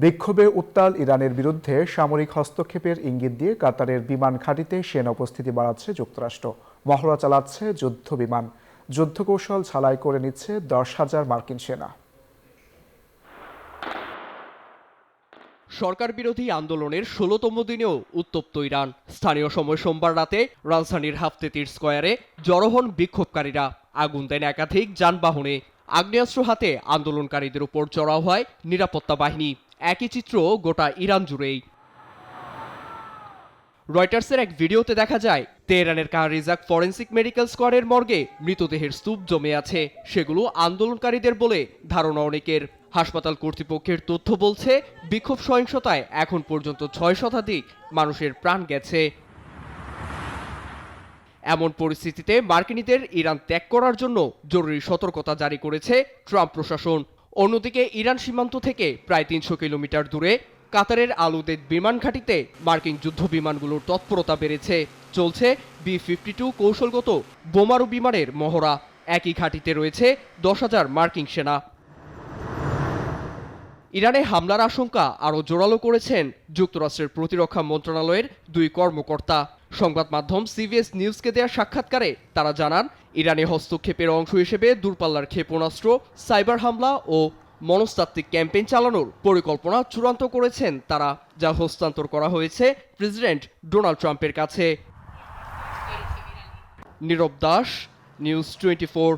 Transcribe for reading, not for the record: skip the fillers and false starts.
বিক্ষোভে উত্তাল ইরানের বিরুদ্ধে সামরিক হস্তক্ষেপের ইঙ্গিত দিয়ে কাতারের বিমান ঘাঁটিতে সেনা উপস্থিতি বাড়াচ্ছে যুক্তরাষ্ট্র। মহড়া চালাচ্ছে যুদ্ধ বিমান, যুদ্ধকৌশল ঝালাই করে নিচ্ছে 10,000 মার্কিন সেনা। সরকার বিরোধী আন্দোলনের 16তম দিনেও উত্তপ্ত ইরান। স্থানীয় সময় সোমবার রাতে রাজধানীর হাফতেতির স্কয়ারে জড়ো হন বিক্ষোভকারীরা। আগুন দেন একাধিক যানবাহনে। আগ্নেয়াস্ত্র হাতে আন্দোলনকারীদের উপর চড়াও হয় নিরাপত্তা বাহিনী। একই চিত্র গোটা ইরান জুড়েই। রয়টার্সের এক ভিডিওতে দেখা যায় তেহরানের কাহারিজাক ফরেন্সিক মেডিকেল স্কোয়াডের মর্গে মৃতদেহের স্তূপ জমে আছে। সেগুলো আন্দোলনকারীদের বলে ধারণা অনেকের। হাসপাতাল কর্তৃপক্ষের তথ্য বলছে, বিক্ষোভ সহিংসতায় এখন পর্যন্ত 6 শতাধিক মানুষের প্রাণ গেছে। এমন পরিস্থিতিতে মার্কিনীদের ইরান ত্যাগ করার জন্য জরুরি সতর্কতা জারি করেছে ট্রাম্প প্রশাসন। অন্যদিকে ইরান সীমান্ত থেকে প্রায় 300 কিলোমিটার দূরে কাতারের আল-উদেদ বিমান ঘাঁটিতে মার্কিন যুদ্ধ বিমানগুলোর তৎপরতা বেড়েছে। চলছে B-52 কৌশলগত বোমারু বিমানের মহড়া। একই ঘাঁটিতে রয়েছে 10,000 মার্কিন সেনা। ইরানে হামলার আশঙ্কা আরও জোরালো করেছেন যুক্তরাষ্ট্রের প্রতিরক্ষা মন্ত্রণালয়ের 2 কর্মকর্তা। সংবাদ মাধ্যম CBS নিউজকে দেয়া সাক্ষাৎকারে তারা জানান, ইরানে হস্তক্ষেপের অংশ হিসেবে দূরপাল্লার ক্ষেপণাস্ত্র, সাইবার হামলা ও মনস্তাত্ত্বিক ক্যাম্পেইন চালানোর পরিকল্পনা চূড়ান্ত করেছেন তারা, যা হস্তান্তর করা হয়েছে প্রেসিডেন্ট ডোনাল্ড ট্রাম্পের কাছে। নীরব দাস, নিউজ 24।